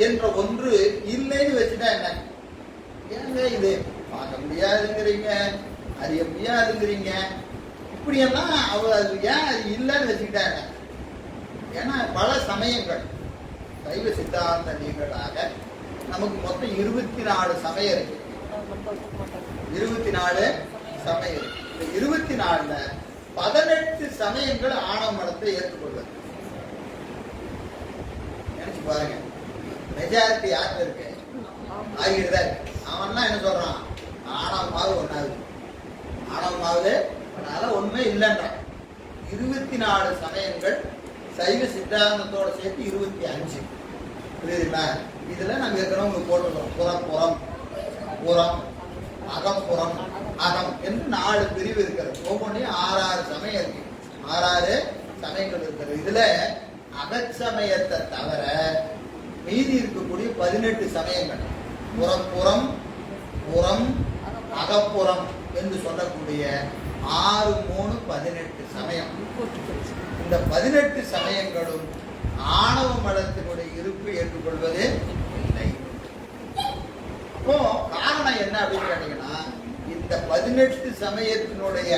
என்ற ஒன்று இல்லைன்னு வச்சுட்டா என்ன? ஏங்க இது பார்க்க முடியாதுங்கிறீங்க, அறிய முடியாதுங்கிறீங்க, இப்படியெல்லாம் அது ஏன் அது இல்லைன்னு வச்சுக்கிட்டா என்ன? ஏன்னா பல சமயங்கள் சைவ சித்தாந்த நீங்களாக நமக்கு மொத்தம் 24 சமயம் இருக்கு. 24 சமயம் இருக்கு. இந்த 24ல 18 சமயங்கள் ஆணவ மலத்தை ஏற்றுக்கொள்வது. நினைச்சு பாருங்க, மெஜாரிட்டி யாருக்கு இருக்கு? ஆகிட்டு இருக்கு. அவன்லாம் என்ன சொல்றான்? ஆணவமாவது ஒன்னாவது, ஆணவமாவது அதனால ஒண்ணுமே இல்லைன்றான். 24 சமயங்கள் சைவ சித்தாந்தத்தோட சேர்த்து 25. புரியுதுங்களா? இதுல நாங்க ஏற்கனவே உங்களுக்கு போட்டுக்கிறோம். புறம் புறம் அகப்புறம் அகம் என்று 4 பிரிவு இருக்கிறது. ஒவ்வொன்றையும் 6 சமயம் இருக்கு. 6 சமயங்கள் இருக்கிறது. இதுல அகச்சமயத்தை தவிர மீதி இருக்கக்கூடிய 18 சமயங்கள் புறம் புறம் அகப்புறம் என்று சொல்லக்கூடிய 6, 3, 18 சமயம். இந்த 18 சமயங்களும் ஆணவ மலத்தினுடைய இருப்பு ஏற்றுக்கொள்வது இல்லை. அப்போ காரணம் என்ன அப்படின்னு கேட்டீங்கன்னா, இந்த 18 சமயத்தினுடைய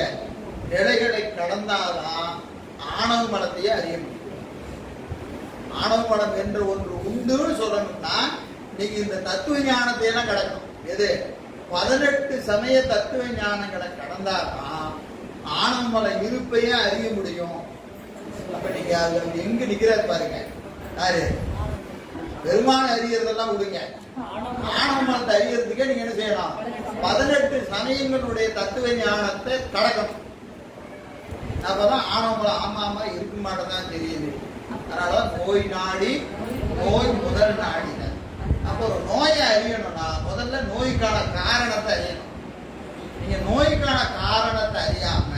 நிலைகளை கடந்தாதான் ஆணவ மலத்தையே அறிய முடியும். ஆணவ மலம் என்ற ஒன்று உண்டுன்னு சொல்லணும்னா நீங்க இந்த தத்துவ ஞானத்தை எல்லாம் கடக்கணும். எது? 18 சமய தத்துவ ஞானங்களை கடந்தாதான் ஆணவ மல இருப்பையே அறிய முடியும். அப்ப நீங்க எங்க நிக்கிறாரு பாருங்க. யாரு? பெருமான அறியறதெல்லாம் விடுங்க. ஆணவ மலத்தை அறியறதுக்கே நீங்க என்ன செய்யலாம்? 18 சமயங்களுடைய தத்துவ ஞானத்தை கடக்கணும். அப்பதான் ஆணவ மலம் ஆமா இருக்க மாட்டேதான் தெரியுது. அதனால நோய் நாடி நோய் முதல் நாடின. அப்போ ஒரு நோயை அறியணும்னா முதல்ல நோய்க்கான காரணத்தை அறியணும். நீங்க நோய்க்கான காரணத்தை அறியாம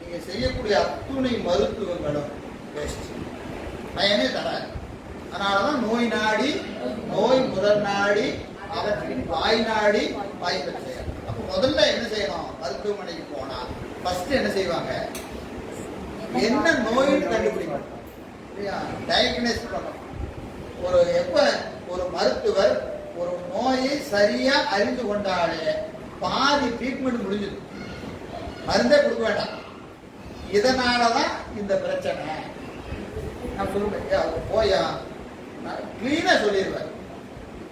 நீங்க செய்யக்கூடிய அத்துணை மருத்துவங்களும் பயனே தராது. அதனாலதான் நோய் நாடி நோய் முதல் நாடி அவற்றின் வாய் நாடி வாய்ப்பு செய்யணும். அப்ப முதல்ல என்ன செய்யணும்? மருத்துவமனைக்கு போனா ஃபர்ஸ்ட் என்ன செய்வாங்க? என்ன நோயின்னு கண்டுபிடிக்கணும், டயக்னைஸ் பண்ணணும். எப்ப ஒரு மருத்துவர் ஒரு நோயை சரியா அறிந்து கொண்டாலே பாதி ட்ரீட்மெண்ட் முடிஞ்சது, மருந்தே கொடுக்க வேண்டாம். இதனாலதான் இந்த பிரச்சனை நான் சொல்லுவேன். போயா கிளீனா சொல்லிடுவேன்,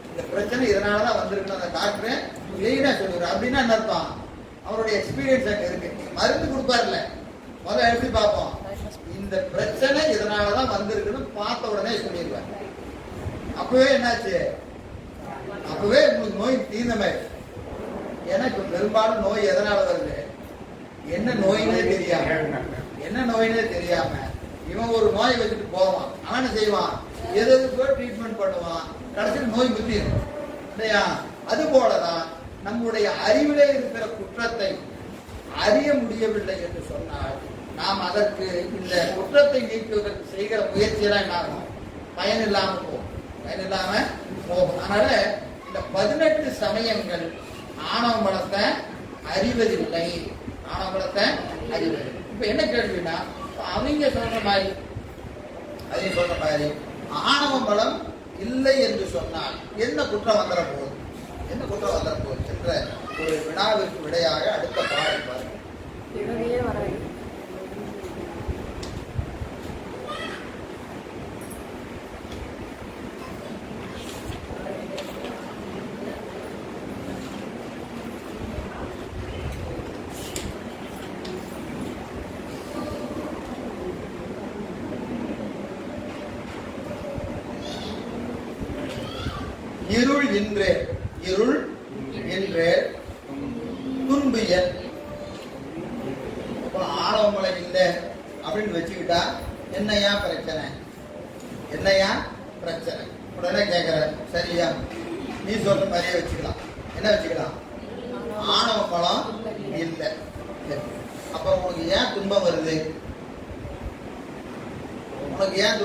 இந்த பிரச்சனை இதனாலதான் வந்திருக்கு. அந்த டாக்டர் கிளீனா சொல்லிடுவார். அப்படின்னா என்ன அர்த்தம்? அவருடைய எக்ஸ்பீரியன்ஸ் அங்க இருக்கு. மருந்து கொடுப்பாருல, முதல்ல எடுத்து பார்ப்போம். இந்த பிரச்சனை இதனாலதான் வந்திருக்குன்னு பார்த்த உடனே சொல்லிடுவார். அப்பவே என்னாச்சு? அப்பவே உங்களுக்கு நோய் தீர்ந்தமாயிடுச்சு. ஏன்னா இப்ப பெரும்பாலும் நோய் எதனால வருது? என்ன நோயினே தெரியாம இவன் ஒரு நோய் வச்சுட்டு போவான். அவன் என்ன செய்வான்? எதுக்கோ ட்ரீட்மெண்ட் பண்ணுவான். கடைசியில் நோய் முத்திடும் இல்லையா? அது போலதான் நம்முடைய அறிவிலே இருக்கிற குற்றத்தை அறிய முடியவில்லை என்று சொன்னால் நாம் அதற்கு இந்த குற்றத்தை நீக்குவதற்கு செய்கிற முயற்சியெல்லாம் என்ன ஆகும்? பயன் இல்லாம போகும். அதனால இந்த 18 சமயங்கள் ஆணவ மலத்தை அறிவதில்லை. இப்ப என்ன கேள்வினா, அவங்க சொல்ற மாதிரி ஆணவ மலம் இல்லை என்று சொன்னால் என்ன குற்றம் வந்துட போகுது என்ற ஒரு வினாவிற்கு விடையாக அடுத்த பாடல் பாருங்க. இருள் என்றே துன்பியல். ஆணவமலை இல்லை அப்படின்னு வச்சுக்கிட்டா என்னையா பிரச்சனை? உடனே கேட்கிற, சரியா நீ சொல்ற மாதிரியே வச்சுக்கலாம். என்ன வச்சுக்கலாம்? ஆணவ மலம் இல்லை. அப்ப உனக்கு ஏன் துன்பம் வருது? துன்பம் ஏன்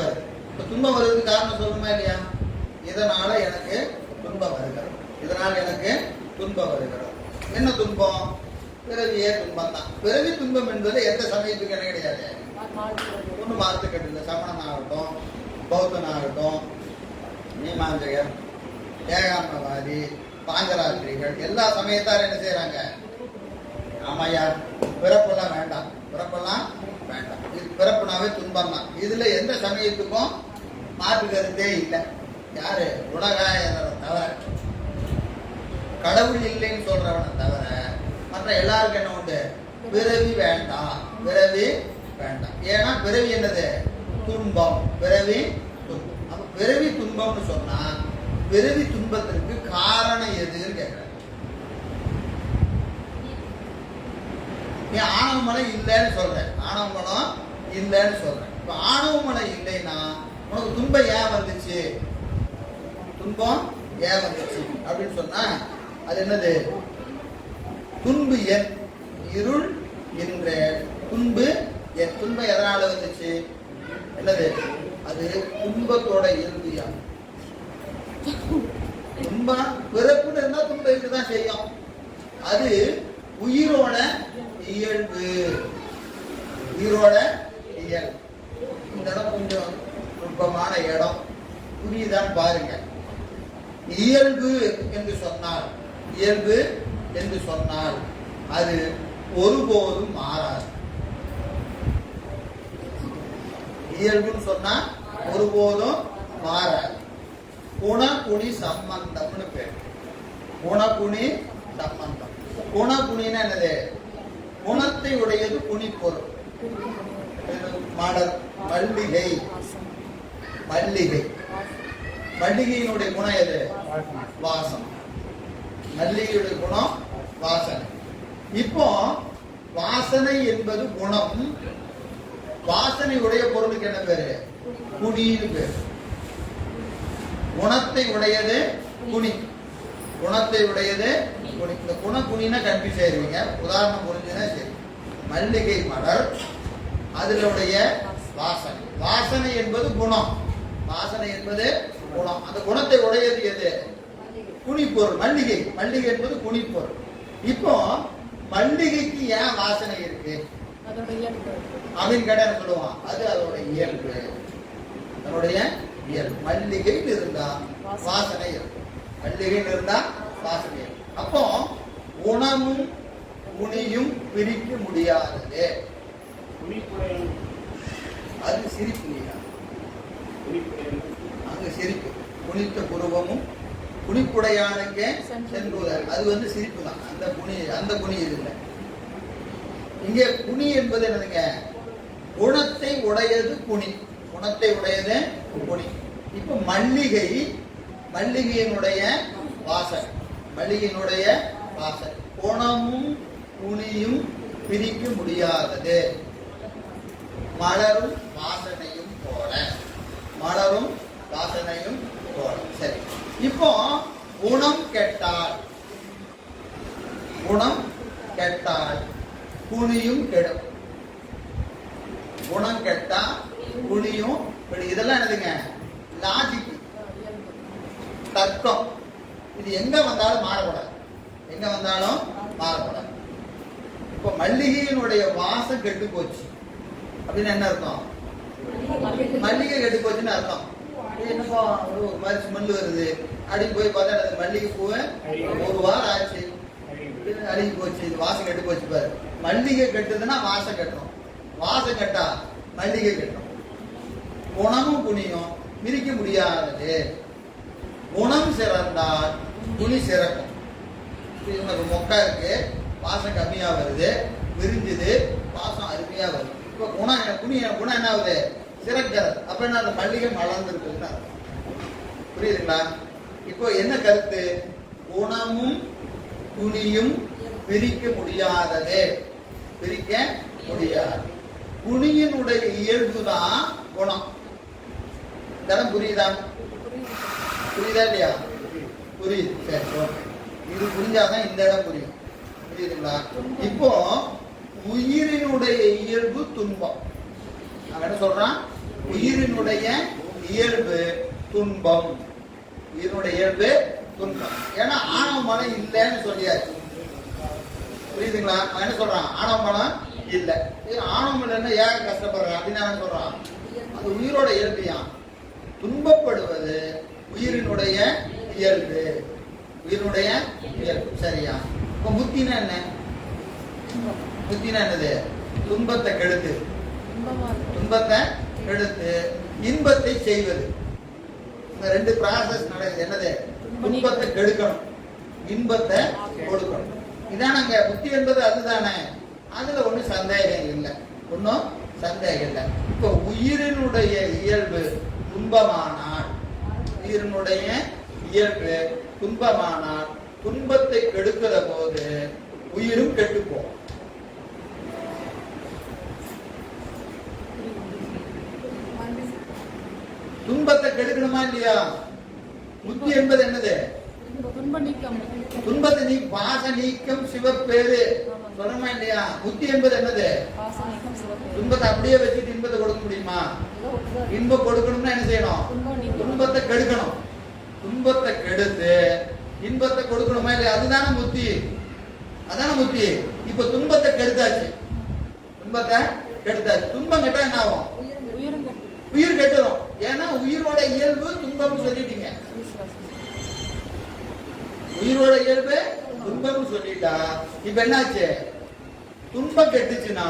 வருது? இப்ப துன்பம் வருவதுக்கு காரணம் சொல்லணுமா இல்லையா? இதனால எனக்கு துன்பம் வருகிறது. என்ன துன்பம்? பிறவியே துன்பம் தான். பிறவி துன்பம் என்பது எந்த சமயத்துக்கு என்ன கிடையாது? ஒண்ணு மாத்துக்கட்டு இல்லை. சமணன் ஆகட்டும், பௌத்தன் ஆகட்டும், மீமாஞ்சகர், ஏகாம்பவாதி, பாஞ்சராத்திரிகள், எல்லா சமயத்தாரும் என்ன செய்யறாங்க? ஆமாயா, பிறப்பெல்லாம் வேண்டாம், பிறப்பெல்லாம் வேண்டாம், இது பிறப்புனாவே துன்பம் தான். இதுல எந்த சமயத்துக்கும் மாற்று கருத்தே இல்லை. யாரு? உலகாயனரை தவிர, கடவுள் இல்லைன்னு சொல்றவனை தவிர மற்ற எல்லாருக்கும் என்ன உண்டு? பிறவி வேண்டாம், பிறவி வேண்டாம். ஏன்னா பிறவி என்னது? துன்பம். பிறவி துன்பம். அப்ப பிறவி துன்பம்னு சொன்னா பிறவி துன்பத்திற்கு காரணம் எதுன்னு கேட்கிறாங்க. நீ ஆணவ மலை இல்லைன்னு சொல்றேன், ஆணவ மலம் இல்லைன்னு சொல்றேன். இப்ப ஆணவ மலை இல்லைன்னா உனக்கு துன்பம் ஏன் வந்துச்சு? துன்பம் ஏன் வந்துச்சு அப்படின்னு சொன்னா அது என்னது? துன்பு என் இருள் என்ற துன்பு என். துன்பம் எதனால வந்துச்சு? என்னது? அது துன்பத்தோட இயல்பியா. துன்பம் பிறப்புன்னு இருந்தா துன்பம் இருக்குதான் செய்யும். அது உயிரோட இயல்பு, உயிரோட இயல்பு. இந்த இடம் கொஞ்சம் நுட்பமான இடம், புரியுதான்னு பாருங்க. இயல்பு என்று சொன்னால், இயல்பு என்று சொன்னால் அது ஒருபோதும் மாறாது. இயல்புன்னு சொன்னா ஒருபோதும் மாறாது. குணகுணி சம்பந்தம்னு பேர். குணகுணி சம்பந்தம். குணகுணின்னா என்னது? குணத்தை உடையது குணி பொருள். மலர், மல்லிகை, மல்லிகை, மல்லிகையினுடைய குணம் எது? வாசம். மல்லிகையுடைய குணம் வாசனை. இப்போ வாசனை என்பது குணம். வாசனை உடைய பொருளுக்கு என்ன பேரு? குணின்னு பேரு. குணத்தை உடையது குணி, குணத்தை உடையது குணி. இந்த குண குணினா கன்ஃபியூஸ் ஆயிருவீங்க. உதாரணம் புரிஞ்சுன்னா சரி. மல்லிகை மலர், அதனுடைய வாசனை. வாசனை என்பது குணம், வாசனை என்பது குணம். அந்த குணத்தை உடையது எது? குணிப்பொருள். மல்லிகை, மல்லிகை என்பது குணிப்பொருள். இப்போ மல்லிகைக்கு ஏன் வாசனை இருக்கு அப்படின்னு கேட்டா சொல்லுவான், அது அதோட இயல்பு, அதனுடைய இயல்பு. மல்லிகைன்னு இருந்தா வாசனை இருக்கும், மல்லிகைன்னு இருந்தா வாசனை இருக்கும். அப்போ குணமும் குணியும் பிரிக்க முடியாதது. அது சிரிப்பு இல்லையா? அங்க சிரிப்பு. குனித்த புருவமும் குணிப்புடையானுக்கே சென்றுவதால், அது வந்து சிரிப்பு தான். அந்த குனி, அந்த குனி இது இல்லை. இங்கே குனி என்பது என்னதுங்க? குணத்தை உடையது குனி, குணத்தை உடையது குனி. இப்ப மல்லிகை, மல்லிகையினுடைய வாசனை, மல்லிகையினுடைய வாசனை. குணமும் குனியும் பிரிக்க முடியாதது. மலரும் வாசனையும் போல, மலரும் வாசனையும் போல. சரி, இப்போ குணம் கெட்டால், குணம் கெட்டால் குனியும் கெடும். குணம் கெட்டா குனியும் கெடும். இதெல்லாம் என்னதுங்க? லாஜிக், தர்க்கம். இது எங்க வந்தாலும் மாறக்கூடாது, எங்க வந்தாலும் மாறக்கூடாது. இப்போ மல்லிகையினுடைய வாசம் கெட்டு போச்சு அப்படின்னு என்ன அர்த்தம்? மல்லிகை கெட்டு போச்சுன்னு அர்த்தம். என்னப்பா ஒரு மாதிரி ஸ்மெல் வருது அப்படின்னு போய் பார்த்தா அது மல்லிகை பூவை ஒரு வாரம் ஆச்சு, அழுகி போச்சு, இது வாசம் கெட்டு போச்சு பாரு. மல்லிகை கெட்டுதுன்னா வாசம் கெட்டும், வாசம் கெட்டா மல்லிகை கெட்டும். குணமும் குனியும் பிரிக்க முடியாதது. குணம் சிறந்தால் குனி சிறக்கும். இவங்களுக்கு மொக்கா இருக்கு, வாசம் கம்மியா வருது, விரிஞ்சுது, வாசம் அருமையா வருது. இப்ப குணம் குனி, குணம் என்ன ஆகுது? சிறக்கிறது. அப்ப என்ன? அந்த மல்லிகை மலர்ந்துருக்குதுன்னு அர்த்தம். புரியுதுங்களா? இப்போ என்ன கருத்து? குணமும் குனியும் பிரிக்க முடியாதது, பிரிக்க முடியாது. குனியினுடைய இயல்புதான் குணம். இதெல்லாம் புரியுதா? புரியுதா இல்லையா? புரியுது. சரி, ஓகே. இது புரிஞ்சாதான் இந்த இடம் புரியும். புரியுதுங்களா? இப்போ உயிரினுடைய இயல்பு துன்பம். அவன் என்ன சொல்றான்? உயிரினுடைய இயல்பு துன்பம். உயிரினுடைய இயல்பு துன்பம். ஏன்னா ஆணவ மனம் இல்லைன்னு சொல்லியாச்சு. புரியுதுங்களா? அவன் என்ன சொல்றான்? ஆணவ மலம் இல்ல. ஆணவம் இல்லைன்னா ஏன் கஷ்டப்படுறான் அப்படின்னு அவன் சொல்றான். அது உயிரோட இயல்பியா. துன்பப்படுவது உயிரினுடைய இயல்பு. உயிரினுடைய இயல்பு. சரியா? இப்ப முத்தினா என்ன? முத்தினா என்னது? துன்பத்தை கெடுத்து, துன்பத்தை கெடுத்து இன்பத்தை செய்வது. இந்த ரெண்டு ப்ராசஸ் நடக்குது. என்னது? துன்பத்தை கெடுக்கணும், இன்பத்தை கொடுக்கணும். இதான் அங்க புத்தி என்பது அதுதானே. அதுல ஒண்ணும் சந்தேகம் இல்லை, ஒன்னும் சந்தேகம் இல்லை. இப்ப உயிரினுடைய இயல்பு துன்பமானால், உயிரினுடைய இயல்பு துன்பமானால் துன்பத்தை கெடுக்கிற போது உயிரும் கெட்டுப்போம். துன்பத்தை கெடுக்கணுமா இல்லையா? புத்தி என்பது என்னது? துன்பத்தை நீ பாச நீக்கம் சிவப்பேரு சொல்லணுமா இல்லையா? புத்தி என்பது என்னது? துன்பத்தை அப்படியே வச்சுட்டு இன்பத்தை கொடுக்க முடியுமா? இன்பம் கொடுக்கணும்னா என்ன செய்யணும்? துன்பத்தை கெடுக்கணும். துன்பத்தை கெடுத்து இன்பத்தை கொடுக்கணுமா இல்லையா? அதுதானே புத்தி, அதான புத்தி. இப்ப துன்பத்தை கெடுத்தாச்சு, துன்பத்தை கெடுத்தாச்சு. துன்பம் கெட்டா என்ன ஆகும்? உயிர் கெட்டுரும். ஏன்னா உயிரோட இயல்பு துன்பம் சொல்லிட்டீங்க. உயிரோட இயல்பு துன்பம் சொல்லிட்டா இப்ப என்னாச்சு? துன்பம் கெட்டுச்சுன்னா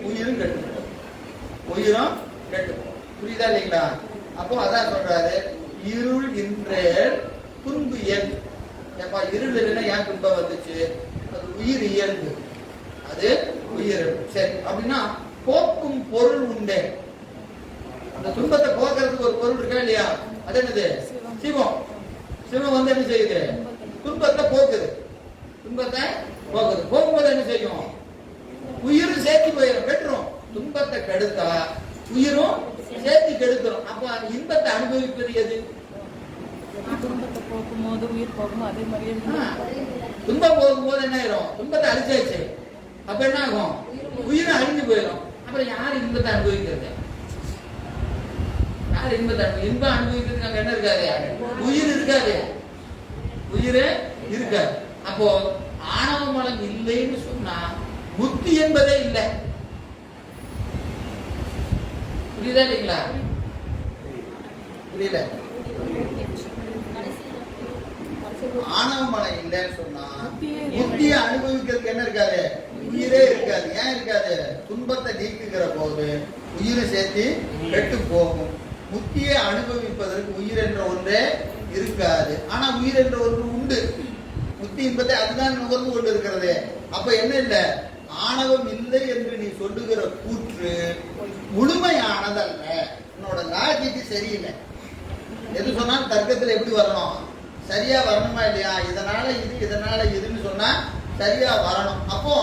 உயிரும் கெட்டு, உயிரும் கெட்டு. புரியுதா இல்லைங்களா? அப்போ அதான் சொல்றாரு, இருள் இன்றே துன்பு இயல்பு. ஏப்பா இருள் இல்லைன்னா ஏன் துன்பம் வந்துச்சு? அது உயிர் இயல்பு, அது உயிர். சரி, அப்படின்னா போக்கும் பொருள் உண்டே. அந்த துன்பத்தை போக்குறதுக்கு ஒரு பொருள் இருக்கா இல்லையா? அது என்னது? சிவம். சிவம் வந்து என்ன செய்யுது? துன்பத்தை போக்குது, துன்பத்தை போக்குது. போகும்போது என்ன செய்யும்? உயிரும் சேர்த்து போயிடும், கெட்டுரும். துன்பத்தை கெடுத்தா உயிரும் சேர்த்து கெடுத்துரும். அப்ப இன்பத்தை அனுபவிப்பது எது? துன்பத்தை போகும்போது உயிர் போகும். அதே மாதிரியே துன்பம் போகும்போது என்ன ஆயிரும்? துன்பத்தை அழிச்சாச்சு. அப்ப என்ன ஆகும்? உயிரும் அழிஞ்சு போயிடும். அப்புறம் யார் இன்பத்தை அனுபவிக்கிறது? யார் இன்பத்தை? இன்பம் அனுபவிக்கிறதுக்கு அங்க என்ன இருக்காது? உயிர் இருக்காது, உயிர் இருக்காது. அப்போ ஆணவ மலம் இல்லைன்னு சொன்னா புத்தி என்பதே இல்லை. புரியுதா இல்லைங்களா? புரியல? ஆணவ மலம் இல்லைன்னு சொன்னா புத்தியை அனுபவிக்கிறதுக்கு என்ன இருக்காது? உயிரே இருக்காது. ஏன் இருக்காது? துன்பத்தை நீக்குகிற போது உயிரை சேர்த்து கெட்டு போகும். முத்தியை அனுபவிப்பதற்கு உயிர் என்ற ஒன்றே இருக்காது. ஆனா உயிர் என்ற ஒன்று உண்டு. முத்தி என்பதை அதுதான் நுகர்ந்து கொண்டு இருக்கிறது. அப்ப என்ன இல்லை? ஆணவம் இல்லை என்று நீ சொல்லுகிற கூற்று முழுமையானதல்ல. உன்னோட லாஜிக்கு சரியில்லை. எது சொன்னாலும் தர்க்கத்தில் எப்படி வரணும்? சரியா வரணுமா இல்லையா? இதனால இது, இதனால இதுன்னு சொன்னா சரியா வரணும். அப்போ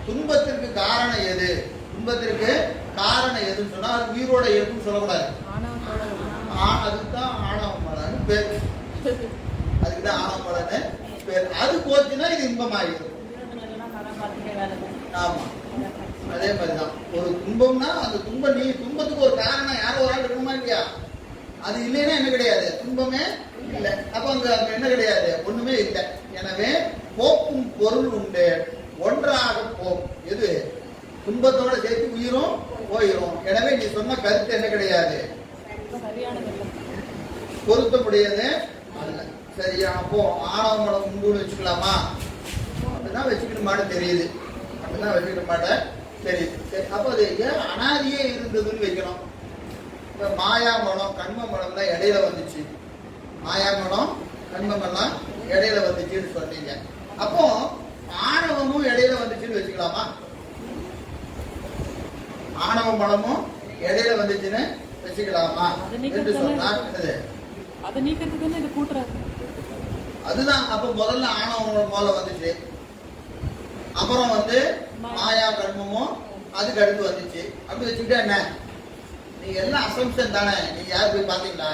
துன்பத்திற்கு காரணம் எது? துன்பத்திற்கு காரணம் எதுன்னு சொன்னா அது உயிரோட இருக்குன்னு சொல்லக்கூடாது. அதுதான் ஆணவ மலன்னு பேரு. அதுக்குதான் ஆணவ மலன்னு பேரு. அது போச்சுன்னா இது இன்பமாயிடும். ஆமா, அதே மாதிரிதான் ஒரு துன்பம்னா அந்த துன்பம், நீ துன்பத்துக்கு ஒரு காரணம் யாரோ ஒரு ஆள் இருக்குமா இல்லையா? அது இல்லைன்னா என்ன கிடையாது? துன்பமே இல்லை. அப்ப அங்க என்ன கிடையாது? ஒண்ணுமே இல்லை. எனவே போக்கும் பொருள் உண்டு, ஒன்றாக போகும். எது? துன்பத்தோட சேர்த்து உயிரும் போயிடும். எனவே நீ சொன்ன கருத்து என்ன கிடையாது? பொருத்தமுடையது அல்ல. சரியா? அப்போ ஆணவ மலம் உண்டுன்னு வச்சுக்கலாமா? அப்படிதான் வச்சுக்கணுமான்னு தெரியுது. அப்படிதான் வச்சுக்கிற மாட்டேன் தெரியுது. சரி, அப்போ அது ஏன் அனாதியே இருந்ததுன்னு வைக்கணும். இப்ப மாயா மலம், கண்ம மலம்லாம் இடையில வந்துச்சு. மாயா மலம், கண்மம் எல்லாம் இடையில வந்துச்சுன்னு சொன்னீங்க. அப்போ ஆணவமும் இடையில வந்துச்சுன்னு வச்சுக்கலாமா? ஆணவ மலமும் இடையில வந்துச்சுன்னு வச்சுக்கலாமா என்று சொன்னா அதுதான். அப்ப முதல்ல ஆணவ மலம் வந்துச்சு, அப்புறம் வந்து மாயா கர்மமும் அதுக்கு அடுத்து வந்துச்சு. அப்படி வச்சுக்கிட்டா என்ன? நீங்க எல்லாம் அசம்ஷன் தானே. நீங்க யாரு போய் பாத்தீங்களா?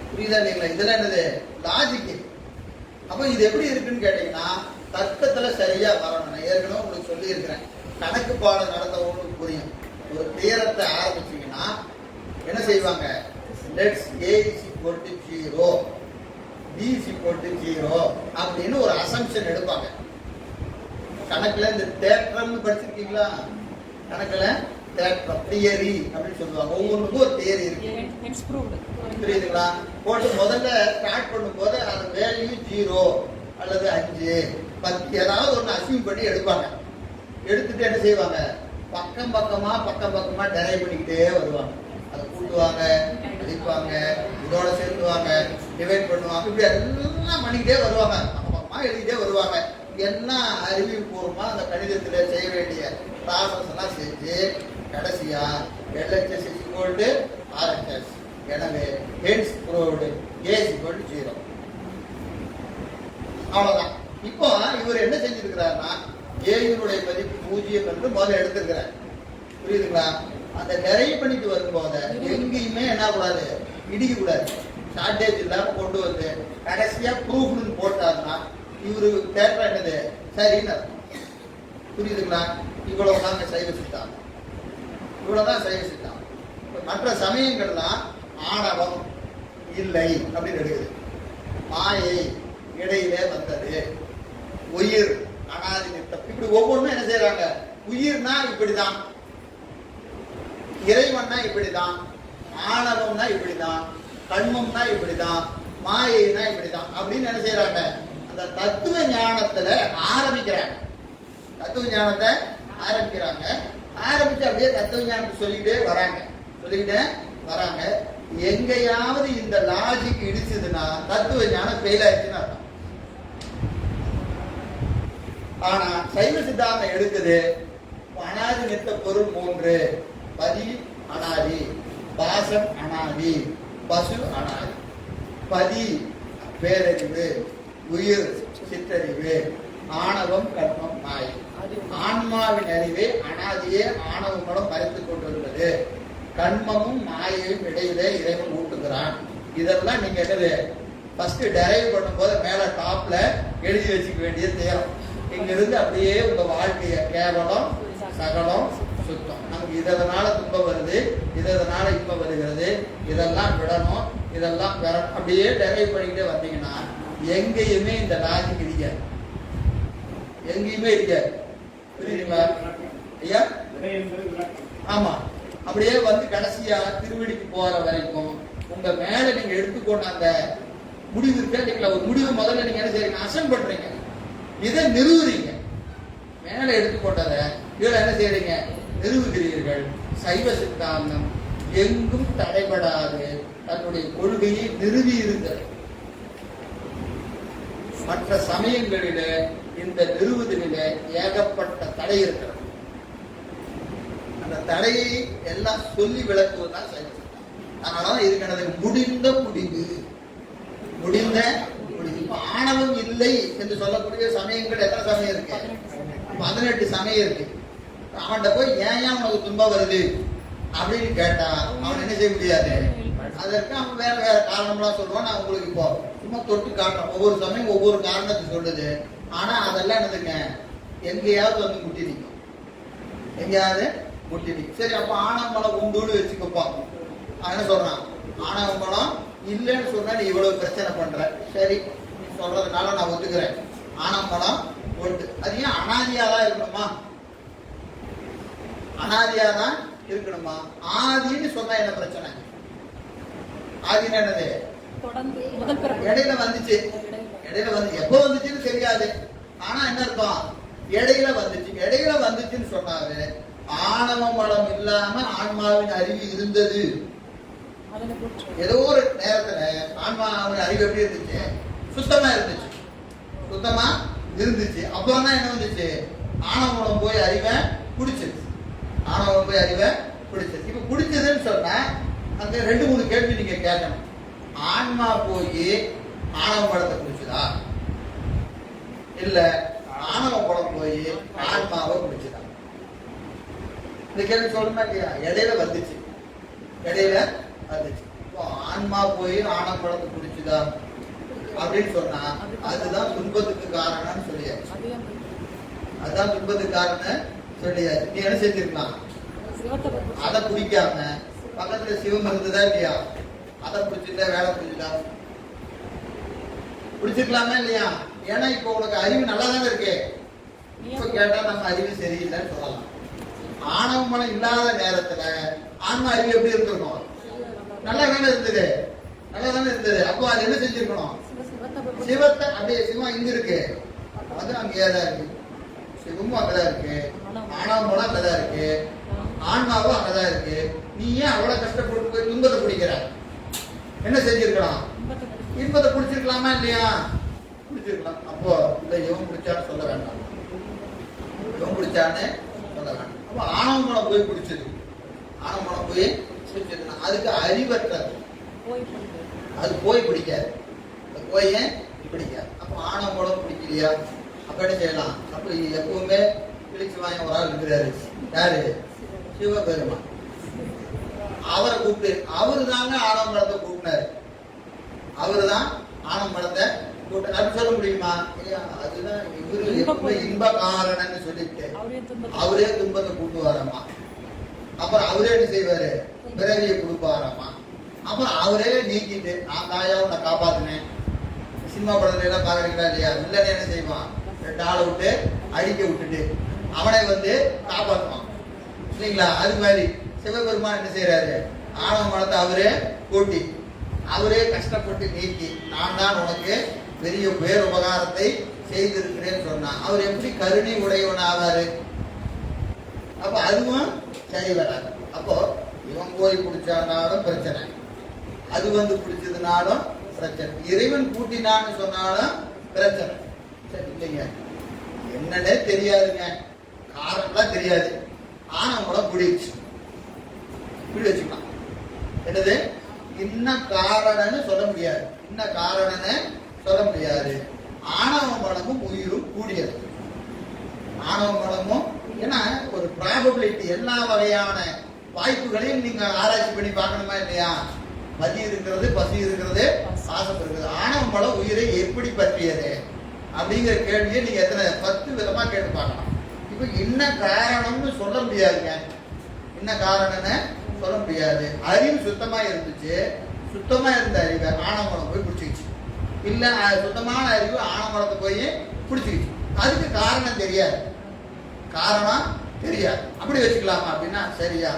புரியுதா இல்லைங்களா? இதெல்லாம் என்னது? லாஜிக்கு. அப்ப இது எப்படி இருக்குன்னு கேட்டீங்கன்னா தர்க்கத்துல சரியா வரணும். நான் ஏற்கனவே உங்களுக்கு சொல்லி இருக்கிறேன். கணக்கு பாடம் நடந்தவங்களுக்கு புரியும். ஒரு தியரத்தை ஆரம்பிச்சீங்கன்னா என்ன செய்வாங்க? லெட்ஸ் A = 0, B = 0 அப்படின்னு ஒரு அசம்ஷன் எடுப்பாங்க. கணக்குல இந்த தேற்றம்னு படிச்சிருக்கீங்களா? கணக்குல தேற்றம் தியரி அப்படின்னு சொல்லுவாங்க. ஒவ்வொன்றுக்கும் ஒரு தியரி இருக்கு, புரியுதுங்களா? போட்டு முதல்ல ஸ்டார்ட் பண்ணும்போது அது வேல்யூ 0 அல்லது 5 10 ஏதாவது ஒன்று அசியூம் பண்ணி எடுப்பாங்க. எடுத்துட்டு என்ன செய்வாங்க, பக்கம் பக்கமா டெரைவ் பண்ணிக்கிட்டே வருவாங்க. அதை கூட்டுவாங்க, அடிப்பாங்க, இதோட சேர்த்துவாங்க, டிவைட் பண்ணுவாங்க, இப்படி எல்லாம் பண்ணிக்கிட்டே வருவாங்க. பக்கமா எழுதிட்டே வருவாங்க. என்ன அறிவியல்பூர்வமா அந்த கணிதத்தில் செய்ய வேண்டிய ப்ராசஸ் எல்லாம் செஞ்சு கடைசியா LHS = RHS. எனவே hence proved A = 0. அவ்வளவுதான். இப்போ இவர் என்ன செஞ்சிருக்கிறாருன்னா ஏனுடைய மதிப்பு 0 என்று முதல்ல எடுத்திருக்கிறார். புரியுதுங்களா? அந்த டெரைவ் பண்ணிட்டு வரும்போது எங்கேயுமே என்ன கூடாது, இடிக்க கூடாது. ஷார்டேஜ் இல்லாம கொண்டு வந்து கடைசியா ப்ரூஃப்னு போட்டாருன்னா இவரு தேட்டர் என்னது சரின்னு அர்த்தம். புரியுதுங்களா? இவ்வளவுதாங்க சைவ சித்தாந்தம், இவ்வளவுதான் சைவ சித்தாந்தம். மற்ற சமயங்கள்லாம் ஆணவம் இல்லை அப்படின்னு எடுக்குது, மாயை இடையிலே வந்தது, உயிர் அனாதி நித்தம், இப்படி ஒவ்வொன்றும் என்ன செய்யறாங்க. உயிர்னா இப்படிதான், இறைவன்னா இப்படிதான், ஆணவம்னா இப்படிதான், கண்மம்னா இப்படிதான், மாயைனா இப்படிதான் அப்படின்னு என்ன செய்யறாங்க. அந்த தத்துவ ஞானத்துல ஆரம்பிக்கிறாங்க. தத்துவ ஞானத்தை ஆரம்பிக்கிறாங்க. ஆரம்பிச்சு அப்படியே தத்துவ ஞானத்தை சொல்லிக்கிட்டே வராங்க. எங்கேயாவது இந்த லாஜிக் இடிச்சதுன்னா தத்துவ ஞானம் ஃபெயில் ஆயிடுச்சுன்னு அர்த்தம். ஆனா சைவ சித்தாந்தம் எடுக்குது, அனாதி நித்த பொருள் 3, பதி அனாதி, பாசம் அனாதி, பசு அனாதி. பதி பேரறிவு, உயிர் சிற்றறிவு, ஆணவம் கர்மம் மாயை. ஆன்மாவின் அறிவே அனாதியே ஆணவங்களும் மறைத்துக் கொண்டிருந்தது. கண்மமும் மாயையும் இடையிலே இறைவன் ஊட்டுகிறான். இதெல்லாம் நீங்க என்னது ஃபர்ஸ்ட் டெரைவ் பண்ணும்போது மேல டாப்ல எழுதி வச்சுக்க வேண்டிய தேவை. இங்க இருந்து அப்படியே உங்க வாழ்க்கைய கேவலம் சகலம் சுத்தம். நமக்கு இதனால துன்பம் வருது, இதனால இன்பம் வருகிறது, இதெல்லாம் விடணும், இதெல்லாம் பெறணும், அப்படியே டெரைவ் பண்ணிக்கிட்டே வந்தீங்கன்னா எங்கேயுமே இந்த லாஜிக் இருக்காது, எங்கேயுமே இருக்காது. புரியுதுங்களா ஐயா? ஆமா. அப்படியே வந்து கடைசியா திருவடிக்கு போற வரைக்கும் உங்க மேல நீங்க எடுத்துக்கொண்ட அந்த முடிவு இருக்க, நீங்க ஒரு முடிவு முதல்ல நீங்க என்ன செய்றீங்க, அசன் பண்றீங்க, இதை நிறுவுறீங்க. மேல எடுத்துக்கொண்டதை இதுல என்ன செய்றீங்க, நிறுவுகிறீர்கள். சைவ சித்தாந்தம் எங்கும் தடைபடாது தன்னுடைய கொள்கையை நிறுவி இருந்தது. மற்ற சமயங்களிலே இந்த நிறுவுதலிலே ஏகப்பட்ட தடை இருக்கிறது. அந்த தடையை எல்லாம் சொல்லி விளக்குவதுதான் சைவ சித்தாந்தம். அதனால இதுக்கு எனது முடிந்த முடிவு. இப்ப ஆணவம் இல்லை என்று சொல்லக்கூடிய சமயங்கள் எத்தனை சமயம் இருக்கு? 18 சமயம் இருக்கு. அவன்கிட்ட போய் ஏன் உனக்கு துன்பம் வருது அப்படின்னு கேட்டா அவன் என்ன செய்ய முடியாது. அதற்கு அவன் வேற காரணம்லாம் சொல்லுவான். நான் உங்களுக்கு இப்போ சும்மா தொட்டு காட்டுறேன். ஒவ்வொரு சமயம் ஒவ்வொரு காரணத்தை சொல்லுது. ஆனா அதெல்லாம் என்னதுங்க, எங்கேயாவது வந்து முட்டி நிற்கும், எங்கேயாவது முட்டி நிற்கும். சரி, அப்ப ஆணவ மலம் உண்டுன்னு வச்சுக்கப்பா. அவன் என்ன சொல்றான், ஆணவ மலம் இல்லைன்னு சொன்னா நீ இவ்வளவு பிரச்சனை பண்ற. சரி, நீ சொல்றதுனால நான் ஒத்துக்கிறேன். ஆணவ மலம் உண்டு. அது ஏன் அனாதியாதான் இருக்கணுமா? அனாதியாதான் இருக்கணுமா? ஆதின்னு சொன்னா என்ன பிரச்சனை? ஆதின்னு என்னது? இடையில வந்துச்சு. எப்ப வந்துச்சுன்னு தெரியாது. ஆனா என்ன அர்த்தம், இடையில வந்துச்சுன்னு சொன்னாரு. ஆணவ மலம் இல்லாம ஆன்மாவின் அறிவு இருந்தது. ஏதோ ஒரு நேரத்துல ஆன்மாவின் அறிவு எப்படி இருந்துச்சு? சுத்தமா இருந்துச்சு. அப்புறம் தான் என்ன வந்துச்சு, ஆணவ மலம் போய் அறிவை குடிச்சிருச்சு. இப்ப குடிச்சதுன்னு சொன்னா அந்த 2-3 கேள்வி நீங்க கேட்கணும். ஆன்மா போய் ஆணவ மலத்தை குடிச்சுதா, இல்ல ஆணவ மலம் போய் ஆன்மாவை குடிச்சுதா? இந்த கேள்வி சொல்லணுமா இல்லையா? இடையில வந்துச்சு. இப்போ ஆன்மா போய் ஆணவ மலத்தை குடிச்சுதா அப்படின்னு சொன்னா அதுதான் துன்பத்துக்கு காரணம்னு சொல்லியாச்சு. நீ என்ன செஞ்சிருக்கலாம், அதை குடிக்காம பக்கத்துல சிவம் இருந்ததா இல்லையா, அதை பிடிச்சிருந்தா வேலை பிடிச்சிருக்கலாமா இல்லையா? ஏன்னா இப்ப உனக்கு அறிவு நல்லா தானே இருக்கு. இப்ப கேட்டா நம்ம அறிவு சரியில்லைன்னு சொல்லலாம். ஆணவ மனம் இல்லாத நேரத்துல ஆன்ம அறிவு எப்படி இருந்திருக்கும்? நல்லா தானே இருந்தது, நல்லா தானே இருந்தது. அப்போ அது என்ன செஞ்சிருக்கணும்? சிவத்தை அப்படியே சிவம் இங்க இருக்கு, அது அங்கேயே தான் இருக்கு. சிவமும் அங்கதான் இருக்கு, ஆணவ மனம் அங்கதான் இருக்கு, ஆன்மாவும் அங்கதான் இருக்கு. நீ ஏன் அவ்வளவு கஷ்டப்பட்டு போய் துன்பத்தை பிடிக்கிற? என்ன செஞ்சிருக்கலாம்? இன்பத்தை பிடிச்சிருக்கலாமா இல்லையா? பிடிச்சிருக்கலாம். அப்போ இல்ல இவன் பிடிச்சான்னு சொல்ல வேண்டாம், இவன் பிடிச்சான்னு சொல்ல வேண்டாம். அப்போ ஆணவ மனம் போய் பிடிச்சது, ஆணவ மனம் போய் பிடிச்சதுன்னா அதுக்கு அறிவற்றது, அது போய் பிடிக்காது, அது போய் பிடிக்காது. அப்போ ஆணவ மனம் பிடிக்கலையா? அப்ப என்ன செய்யலாம்? அப்ப எப்பவுமே கிழிச்சு வாங்க ஒரு ஆள் இருக்கிறாரு, யாரு? சிவபெருமான். அவரை கூப்பிட்டு, அவரு தாங்க ஆணவ மனத்தை கூப்பினாரு, அவரு தான் ஆணவ மனத்தை கூப்பிட்டு அப்படி சொல்ல முடியுமா? இல்லையா? அதுதான் இவரு எப்பவுமே இன்ப காரணன்னு சொல்லிட்டு அவரே துன்பத்தை கூட்டுவாராமா. அப்புறம் அவரே என்ன செய்வாரு? பிறவியை கொடுப்பாராமா. அப்புறம் அவரே நீக்கிட்டு நான் தாயா உன்னை காப்பாத்தினேன். சினிமா படத்துல எல்லாம் பாக்குறீங்களா இல்லையா? வில்லனை என்ன செய்வான்? 2 ஆளை விட்டு அடிக்க விட்டுட்டு அவனை வந்து காப்பாற்றுவான் இல்லைங்களா? அது மாதிரி சிவபெருமான் என்ன செய்யறாரு? ஆணவ மனத்தை அவரே கூட்டி அவரே கஷ்டப்பட்டு நீக்கி நான் தான் உனக்கு பெரிய பேர் உபகாரத்தை செய்திருக்கிறேன்னு சொன்னான். அவர் எப்படி கருணை உடையவன் ஆவாரு? அப்ப அதுவும் சரி வராது. அப்போ இவன் போய் குடிச்சானாலும் பிரச்சனை, அது வந்து குடிச்சதுனாலும் பிரச்சனை, இறைவன் கூட்டினான்னு சொன்னாலும் பிரச்சனை. சரி இல்லைங்க, என்னன்னே தெரியாதுங்க, காரணம்லாம் தெரியாது, ஆனா கூட குடிச்சு இப்படி வச்சுக்கலாம். என்னது? இன்ன காரணம்னு சொல்ல முடியாது, இன்ன காரணம்னு சொல்ல முடியாது. ஆணவ மனமும் உயிரும் கூடியது. ஆணவ மனமும் ஏன்னா ஒரு ப்ராபபிலிட்டி, எல்லா வகையான வாய்ப்புகளையும் நீங்க ஆராய்ச்சி பண்ணி பார்க்கணுமா இல்லையா? மதி இருக்கிறது, பசி இருக்கிறது, ஆசை இருக்கிறது. ஆணவ மனம் உயிரை எப்படி பற்றியது அப்படிங்கிற கேள்வியை நீங்க எத்தனை 10 விதமா கேட்டு பார்க்கலாம். இப்ப என்ன காரணம்னு சொல்ல முடியாதுங்க, என்ன காரணம்னு சொல்ல முடியாது. அறிவு சுத்தமா இருந்துச்சு, சுத்தமா இருந்த அறிவை ஆணவ மனம் போய் பிடிச்சிக்கிச்சு. இல்ல சுத்தமான அறிவு ஆணவ மனத்தை போய் பிடிச்சிக்கிச்சு. அதுக்கு காரணம் தெரியாது, காரணம் தெரியாது. அப்படி வச்சுக்கலாமா அப்படின்னா சரியா?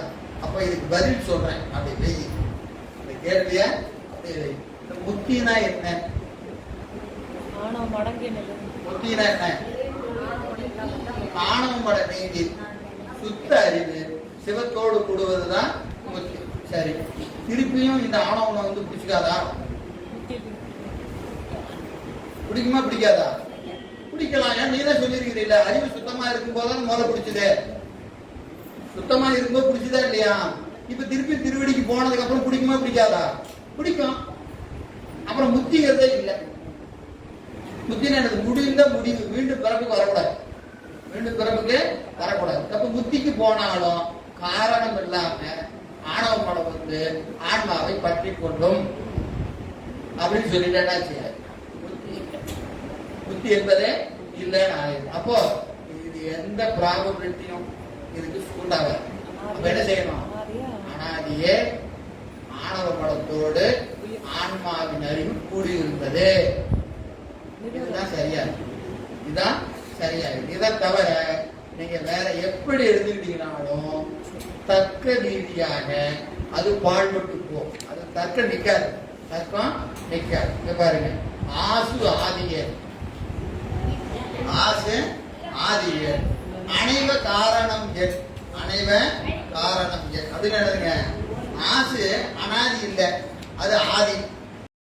அப்ப இதுக்கு பதில் சொல்றேன். அப்படி வெயி இந்த கேள்விய அப்படி வை. இந்த முத்தினா என்ன? முத்தினா என்ன? ஆணவ மட நீங்கி சுத்த அறிவு சிவத்தோடு கூடுவதுதான் முத்தி. சரி, திருப்பியும் இந்த ஆணவம் வந்து பிடிச்சிக்காதா? பிடிக்குமா பிடிக்காதா? பிடிக்கலாம். ஏன் நீ தான் சொல்லியிருக்கிறீல்ல, அறிவு சுத்தமா இருக்கும் போதுதான் முதல்ல பிடிச்சது. சுத்தமா இருக்கும்போது பிடிச்சதா இல்லையா? இப்ப திருப்பி திருவடிக்கு போனதுக்கு அப்புறம் பிடிக்குமா பிடிக்காதா? பிடிக்கும். அப்புறம் முத்திங்கிறதே இல்லை. முத்தின்னு எனக்கு முடிந்த முடிவு, மீண்டும் பிறப்புக்கு வரக்கூடாது, மீண்டும் பிறப்புக்கு வரக்கூடாது. அப்ப முத்திக்கு போனாலும் காரணம் இல்லாம ஆணவ மனம் வந்து ஆன்மாவை பற்றி கொள்ளும் அப்படின்னு சொல்லிட்டேன்னா செய்யாது. புத்தி என்பதே இல்லைன்னு ஆயிடும். அப்போ இது எந்த ப்ராபபிலிட்டியும் இதுக்கு சூண்டாக என்ன செய்யணும்? அனாதியே ஆணவ மனத்தோடு ஆன்மாவின் அறிவு கூடியிருந்தது. இதுதான் சரியா, இதுதான் சரியா. இதை தவிர நீங்க வேற எப்படி எடுத்துக்கிட்டீங்கன்னாலும் தர்க்க ரீதியாக அது பாழ்பட்டு போகும். அது தர்க்கம் நிக்காது, தர்க்கம் நிக்காது. இங்க பாருங்க, ஆசு ஆதிய, ஆசு ஆதிய, அனைவ காரணம் என், அனைவ காரணம் என் அப்படின்னு எழுதுங்க. ஆசு அனாதி இல்லை, அது ஆதி.